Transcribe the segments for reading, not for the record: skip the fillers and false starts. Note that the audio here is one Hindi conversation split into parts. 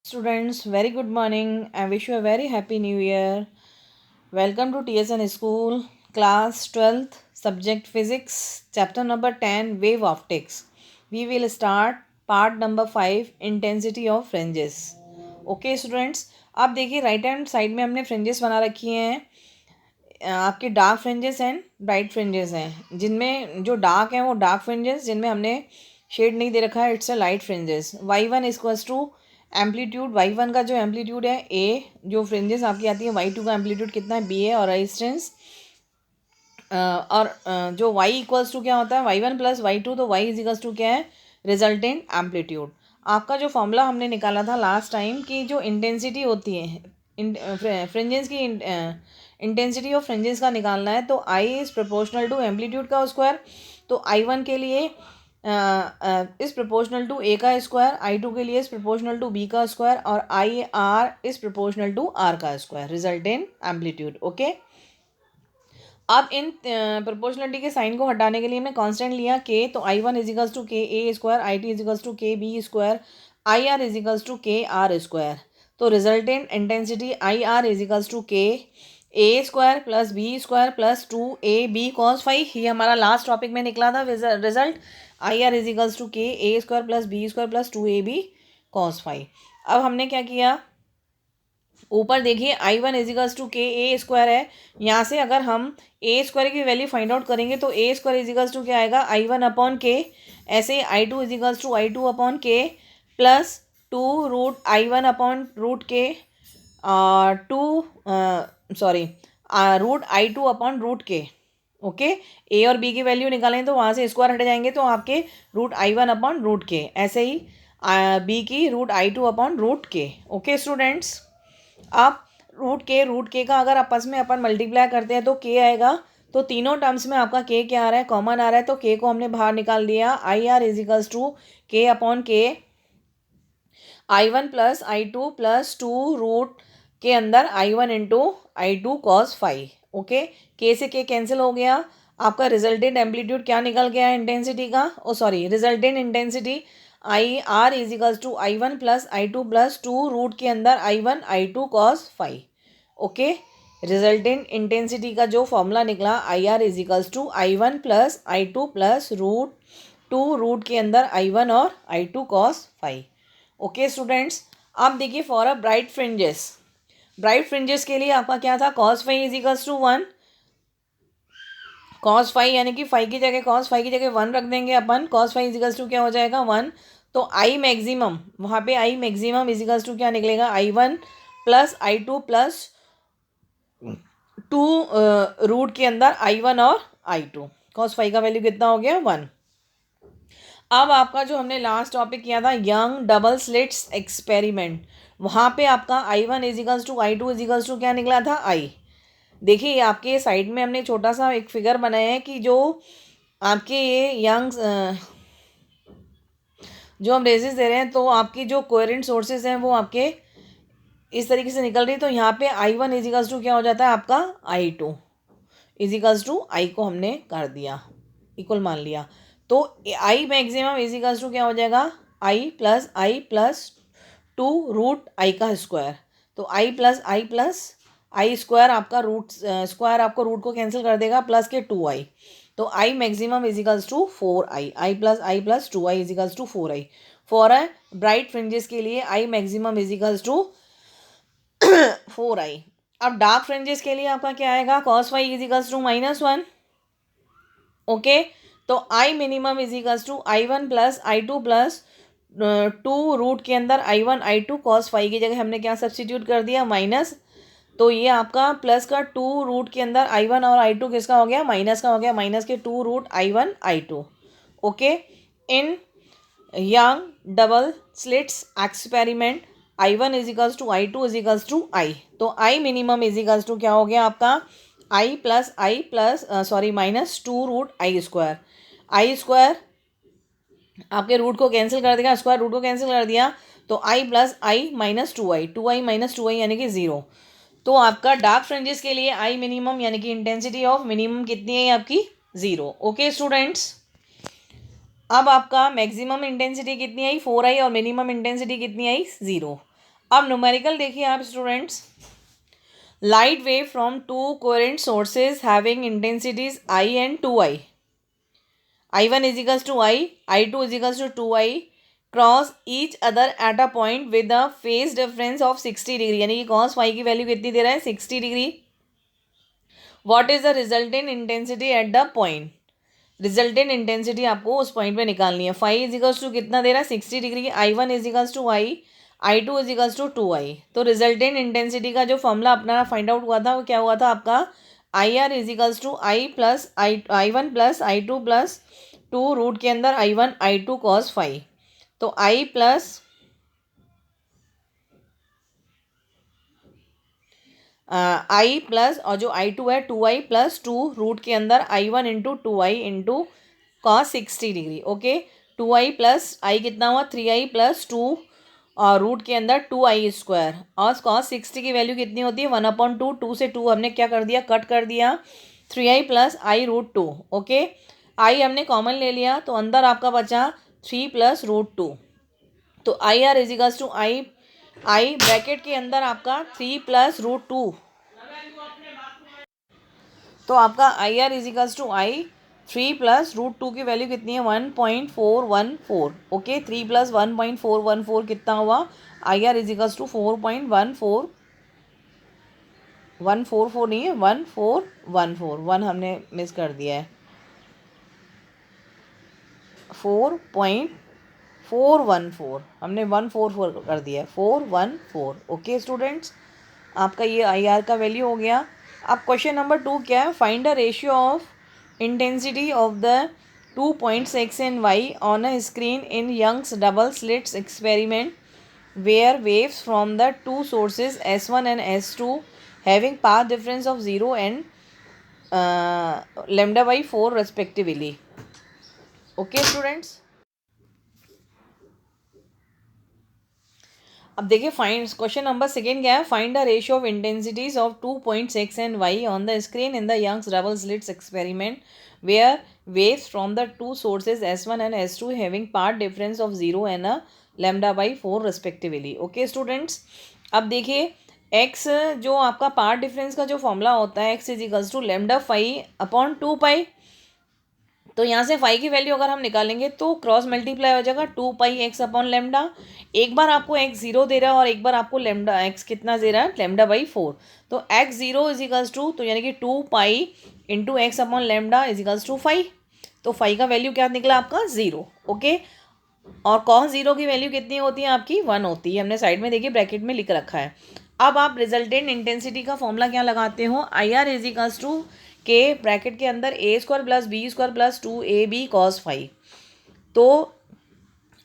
Students, very good morning. I wish you a very happy new year. Welcome to TSN School, class 12th, subject physics, chapter number 10, wave optics. We will start part number 5, intensity of fringes. Okay students, आप देखिए राइट हैंड साइड में हमने फ्रिंजेस बना रखी हैं. आपके dark fringes and bright fringes हैं, जिनमें जो डार्क हैं वो डार्क फ्रिंजेस, जिनमें हमने शेड नहीं दे रखा है, it's a light fringes. y1 equals to amplitude, y1 का जो एम्पलीट्यूड है a, जो फ्रिंजेस आपकी आती है y2 का एम्पलीट्यूड कितना है b है, और रेजिस्टेंस और जो y इक्वल्स टू क्या होता है y1 प्लस y2, तो y इज इक्वल्स टू क्या है रिजल्टेंट एम्पलीट्यूड. आपका जो फॉर्मूला हमने निकाला था लास्ट टाइम की जो इंटेंसिटी होती है फ्रिंजेस की, इंटेंसिटी ऑफ फ्रिंजेस का निकालना है, तो I is proportional to amplitude का स्क्वायर. तो I1 के लिए इज़ प्रोपोर्शनल टू ए का स्क्वायर, I2 के लिए इज़ प्रोपोर्शनल टू बी का स्क्वायर, और IR is proportional to R का square, result in amplitude. Okay, अब इन प्रोपोर्शनलिटी के साइन को हटाने के लिए मैं कांस्टेंट लिया के, तो I1 is equals to K A square, IT is equals to K B square, IR is equals to K R square. तो resultant intensity IR is equals to K A square plus B square plus 2AB cos five. ये हमारा लास्ट टॉपिक में निकला था result. IR is equals to K A square plus B square plus 2AB cos five. अब हमने क्या किया, ऊपर देखिए I1 equals to K A square है. यहाँ से अगर हम ए स्क्वायर की वैल्यू फाइंड आउट करेंगे तो ए स्क्वायर इजिकल्स टू क्या आएगा I1 अपॉन के. ऐसे I2 equals to I2 upon K plus 2√I1 upon root K, root I2 upon root K. Okay, A और बी की वैल्यू निकालें तो वहाँ से स्क्वायर हट जाएंगे, तो आपके √I1 अपॉन रूट के. ऐसे ही बी की √I2 upon root K. Okay students, आप रूट के का अगर आपस में अपन मल्टीप्लाई करते हैं तो के आएगा. तो तीनों टर्म्स में आपका के क्या आ रहा है, कॉमन आ रहा है, तो के को हमने बाहर निकाल दिया. IR इज इक्वल्स टू के अपॉन के, I1 plus I2 plus 2 root के अंदर I1 into I2 cos phi. Okay, के से के कैंसिल हो गया. आपका रिजल्टेंट एम्पलीट्यूड क्या निकल गया इंटेंसिटी का, resultant intensity IR is equals to I1 plus I2 plus 2 root के अंदर I1 I2 cos phi. Okay, resultant intensity का जो फॉर्मूला निकला IR is equals to I1 plus I2 plus root के अंदर I1 और I2 cos phi. Okay students, अब देखिए फॉर अ ब्राइट फ्रिंजेस के लिए आपका क्या था, cos five is equals to 1. Cos phi यानी कि फाइव की जगह कॉस फाइव की जगह 1 रख देंगे अपन. Cos five is equals to क्या हो जाएगा 1. तो आई मैक्सिमम, वहाँ पे I maximum is equals to क्या निकलेगा I1 plus I2 plus 2 root के अंदर I1 और I2. कॉस फाइव का वैल्यू कितना हो गया 1. अब आपका जो हमने लास्ट टॉपिक किया था यंग डबल स्लिट्स एक्सपेरिमेंट, वहाँ पे आपका I1 इजिकल्स to I2 equals to क्या निकला था I. देखिए आपके साइड में हमने छोटा सा एक फिगर बनाया है कि जो आपके ये यंग जो हम रेजेस दे रहे हैं, तो आपकी जो कोहेरेंट सोर्सेज हैं वो आपके इस तरीके से निकल रही है. तो यहाँ पे I1 इजिकल्स टू क्या हो जाता है आपका I2 इजिकल्स टू I को हमने कर दिया, इक्वल मान लिया. तो आई मैक्सिमम इजिकल्स टू क्या हो जाएगा I प्लस 2 रूट I का स्क्वायर. तो I प्लस I स्क्वायर आपका रूट स्क्वायर आपको रूट को कैंसिल कर देगा, प्लस के 2I. तो I maximum equals to 4I. I plus 2I equals to 4I. For a bright fringes के लिए I maximum equals to 4I. अब डार्क फ्रिंजेस के लिए आपका क्या आएगा, cos five equals to -1. Okay, तो I minimum is equals to I1 plus I2 plus 2 root के अंदर I1 I2 कॉस फाइव की जगह हमने क्या सब्सटीट्यूट कर दिया माइनस. तो ये आपका प्लस का 2 रूट के अंदर I1 और I2 किसका हो गया, माइनस का हो गया, माइनस के 2 root I1 I2. Okay, in Young double slits experiment I1 is equals to I2 is equals to I. तो I minimum is equals to क्या हो गया आपका I plus minus 2 root I square. I square आपके रूट को कैंसिल कर देगा, स्क्वायर रूट को कैंसिल कर दिया, तो I plus I minus 2I minus 2I यानी कि 0. तो आपका डार्क फ्रिंजेस के लिए I मिनिमम यानी कि इंटेंसिटी ऑफ मिनिमम कितनी है आपकी 0. ओके स्टूडेंट्स, अब आपका मैक्सिमम इंटेंसिटी कितनी आई 4I और मिनिमम इंटेंसिटी कितनी आई 0. अब न्यूमेरिकल देखिए आप students, light wave from to coherent sources having intensities I and 2i, I1 is equals to I2 is equals to 2i cross each other at a point with a phase difference of 60 degree, यानी कि कॉस फाई की वैल्यू कितनी दे रहा है 60 degree. What is the resultant intensity at the point, resultant intensity आपको उस पॉइंट पे निकालनी है. फाई इज इक्वल्स टू कितना दे रहा है 60 degree. I1 is equals to I2 is equals to 2i. तो रिजल्टेंट इंटेंसिटी का जो फॉर्मूला अपना फाइंड आउट हुआ था वो क्या हुआ था आपका, IR is equals to I plus I1 plus I2 plus 2 root के अंदर I1 I2 कॉस फाई. तो I प्लस आई प्लस और जो I2 है 2i प्लस 2 रूट के अंदर I1 into 2i into cos 60 degree. Okay, 2i plus I कितना हुआ 3i प्लस 2 और रूट के अंदर 2i स्क्वायर, और कॉस 60 की वैल्यू कितनी होती है 1/2. 2 से 2 हमने क्या कर दिया, कट कर दिया. 3i प्लस आई रूट 2. ओके, आई हमने कॉमन ले लिया तो अंदर आपका बचा 3 प्लस रूट 2. तो I R equals to I bracket के अंदर आपका 3 प्लस रूट 2. तो आपका I R equals to I 3 plus root 2 की वैल्यू कितनी है 1.414. ओके, 3 प्लस 1.414 कितना हुआ, आई आर इजिकल्स टू 4.14, 144 नहीं है 1414, 1 हमने मिस कर दिया है, 4.414 हमने 144 कर दिया है, 414. ओके स्टूडेंट्स, आपका ये आई आर का वैल्यू हो गया. अब क्वेश्चन नंबर 2 क्या है, find the ratio of intensity of the 2 points x and y on a screen in Young's double slits experiment where waves from the two sources S1 and S2 having path difference of 0 and lambda by 4 respectively. Okay students, अब देखिए फाइंड क्वेश्चन नंबर सेकेंड क्या है, find the ratio of intensities of 2 points x and y on the screen in the Young's double slits experiment where waves from the two sources S1 and S2 having part difference of 0 and lambda by 4 respectively. Okay students, अब देखिए x जो आपका पार्ट डिफरेंस का जो फॉर्मूला होता है x is equals to lambda phi upon 2 pi. तो यहाँ से फाई की वैल्यू अगर हम निकालेंगे तो क्रॉस मल्टीप्लाई हो जाएगा 2 पाई x अपॉन लेमडा. एक बार आपको x 0 दे रहा है और एक बार आपको लेमडा x कितना दे रहा है लेमडा बाई 4. तो x 0 इज इक्वल्स टू, तो यानी कि 2 pi into x upon lambda is equals to 5. तो फाई का वैल्यू क्या निकला आपका 0. ओके, और कॉस 0 की वैल्यू कितनी होती है आपकी 1 होती है, हमने साइड में देखिए ब्रैकेट में लिख रखा है. अब आप रिजल्टेंट इंटेंसिटी का फॉर्मूला क्या लगाते हो, I R is equals to K bracket के अंदर A square plus B square plus 2ab cos phi. तो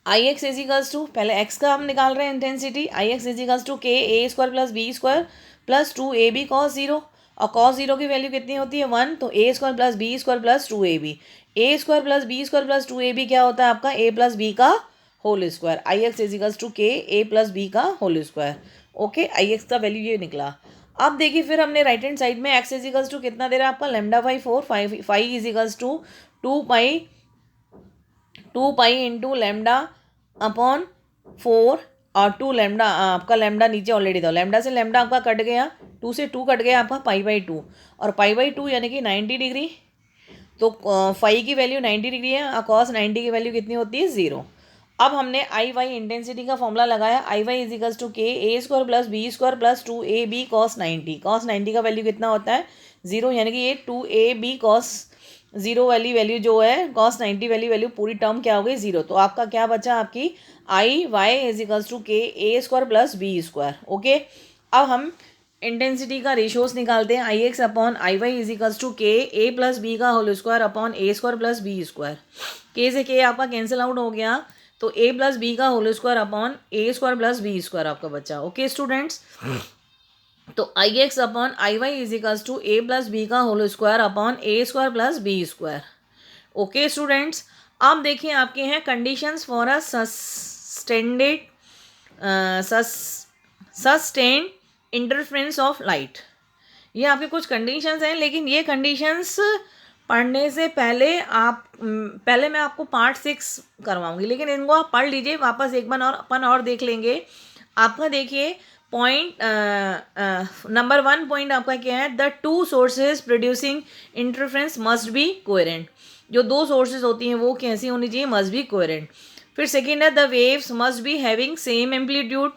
I X is equals to, पहले एक्स का हम निकाल रहे हैं intensity, I X is equals to K A square plus B square plus 2ab cos 0, और कॉस 0 की वैल्यू कितनी होती है 1. तो A square plus B square plus 2ab, A square plus B square plus 2ab क्या होता है आपका ए प्लस बी का whole square. I X is equals to K A plus B का whole square. Okay, I X का वैल्यू ये निकला. अब देखिए फिर हमने राइट हैंड साइड में एक्स इज इक्वल्स टू कितना दे रहा है आपका lambda by 4, five is equals to 2 pi into lambda upon 4 और 2 लेमडा, आपका लेमडा नीचे ऑलरेडी था, लेमडा से लेमडा आपका कट गया, 2 से 2 कट गया आपका पाई बाई 2, और पाई बाई 2 यानी कि 90 डिग्री. तो फाई की वैल्यू 90 डिग्री है और कॉस 90 की वैल्यू कितनी होती है 0. अब हमने आई वाई इंटेंसिटी का फॉर्मूला लगाया, I Y is equals to K A square plus B square plus 2ab cos 90. Cos 90 का वैल्यू कितना होता है 0, यानी कि ये 2ab कॉस 0 वाली वैल्यू जो है कॉस 90 वाली वैल्यू पूरी टर्म क्या हो गई 0. तो आपका क्या बचा, आपकी I Y is equals to K A square plus B square. Okay, अब हम इंटेंसिटी का रेशियोज निकालते हैं, I X upon I Y is equals to K A plus B का whole square upon A square plus B square. K से के आपका कैंसिल आउट हो गया, तो ए प्लस बी का whole square upon A square plus B square आपका बचा. ओके स्टूडेंट्स, तो I X upon I Y is equals to A plus B का whole square upon A square plus B square. Okay students, अब देखिए आपके हैं conditions for a sustained interference of light. ये आपके कुछ कंडीशंस हैं, लेकिन ये कंडीशंस पढ़ने से पहले मैं आपको पार्ट 6 करवाऊंगी, लेकिन इनको आप पढ़ लीजिए वापस एक बार और अपन और देख लेंगे. आपका देखिए पॉइंट नंबर 1 पॉइंट आपका क्या है, the two sources producing interference must be coherent. जो दो सोर्सेज होती हैं वो कैसी होनी चाहिए, मस्ट बी कोहेरेंट। फिर सेकेंड है the waves must be having same amplitude.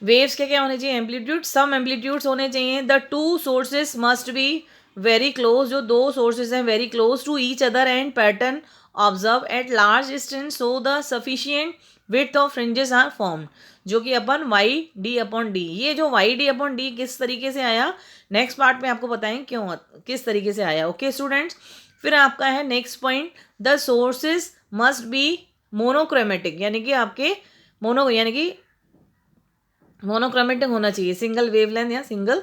Waves के क्या होने चाहिए, एम्पलीट्यूड, सम एम्पलीट्यूड्स होने चाहिए। The two sources must be very close, जो दो सोर्सेज हैं very close to each other and pattern observe at large distance so the sufficient width of fringes are formed, जो कि अपन वाई डी अपॉन डी। ये जो वाई डी अपॉन डी किस तरीके से आया, नेक्स्ट पार्ट में आपको बताएं क्यों किस तरीके से आया। ओके स्टूडेंट्स, फिर आपका है next point, the sources must B monochromatic, यानी कि आपके मोनोक्रोमेटिक होना चाहिए, सिंगल वेवलेंथ या सिंगल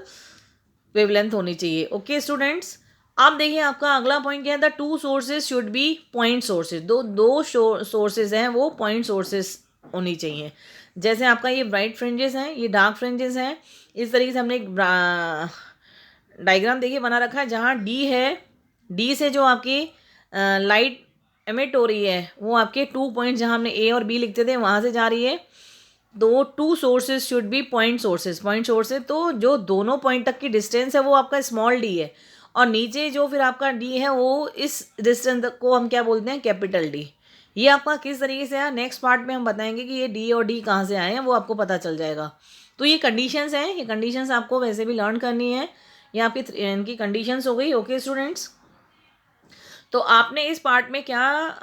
वेवलेंथ होनी चाहिए। ओके स्टूडेंट्स, अब देखिए आपका अगला पॉइंट क्या है, the two sources should be point sources. दो सोर्सेज हैं वो पॉइंट सोर्सेज होनी चाहिए। जैसे आपका ये ब्राइट फ्रिंजेस हैं, ये डार्क फ्रिंजेस हैं, इस तरीके से हमने एक डायग्राम देखिए बना रखा है, जहाँ डी है, डी से जो आपकी लाइट एमिट हो रही है वो आपके 2 पॉइंट, जहाँ हमने ए और बी लिखते थे वहाँ से जा रही है। दो two sources should be point sources, point sources, तो जो दोनों पॉइंट तक की डिस्टेंस है वो आपका स्मॉल डी है, और नीचे जो फिर आपका डी है वो इस डिस्टेंस को हम क्या बोलते हैं, कैपिटल डी। ये आपका किस तरीके से है, नेक्स्ट पार्ट में हम बताएंगे कि ये डी और डी कहाँ से आए हैं, वो आपको पता चल जाएगा। तो ये कंडीशंस हैं, ये कंडीशंस आपको वैसे भी लर्न करनी है, ये आपकी इनकी कंडीशंस हो गई। ओके स्टूडेंट्स, तो आपने इस पार्ट में क्या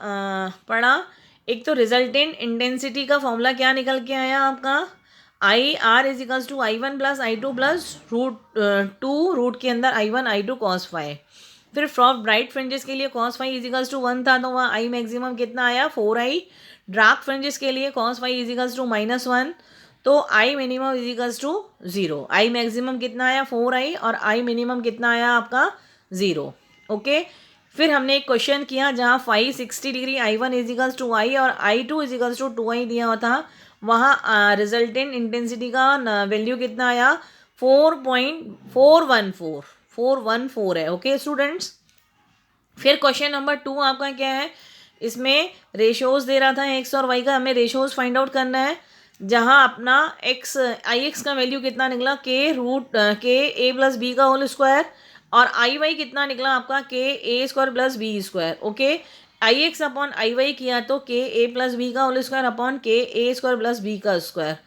पढ़ा, एक तो रिजल्टेंट इंटेंसिटी का फॉर्मूला क्या निकल के आया आपका, I R is equals to I1 plus I2 plus root root के अंदर I1 I2 cos फाई। फिर फ्रॉम ब्राइट फ्रिंजेस के लिए cos phi is equals to 1 था, तो वहाँ आई मैक्सिमम कितना आया 4i। डार्क फ्रिंजेस के लिए cos phi is equals to -1, तो I minimum is equals to 0। I maximum कितना आया 4i और आई मिनिमम कितना आया आपका 0। ओके, फिर हमने एक क्वेश्चन किया जहाँ 560 डिग्री I1 इजिकल्स टू आई और I2 इजिकल्स टू 2i दिया हुआ था, वहाँ रिजल्टेंट इंटेंसिटी का वैल्यू कितना आया 4.414 है। ओके स्टूडेंट्स, फिर क्वेश्चन नंबर 2 आपका क्या है, इसमें रेशोज दे रहा था x और y का, हमें रेशोज फाइंड आउट करना है, जहाँ अपना ix का वैल्यू कितना निकला k a प्लस बी का होल स्क्वायर, और आई वाई कितना निकला आपका K A square plus B square. Okay, I X upon I Y किया तो के ए प्लस बी का whole square upon K A square plus B का स्क्वायर,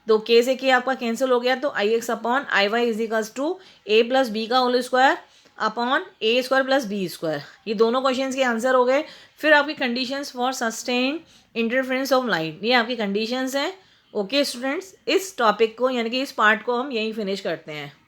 तो के से के आपका कैंसिल हो गया, तो I X upon I Y is equals to A plus B का whole square upon A square plus B square. ये दोनों क्वेश्चन के आंसर हो गए। फिर आपकी conditions for sustain interference of light, ये आपकी कंडीशंस हैं। ओके स्टूडेंट्स, इस टॉपिक को यानी कि इस पार्ट को हम यहीं फिनिश करते हैं।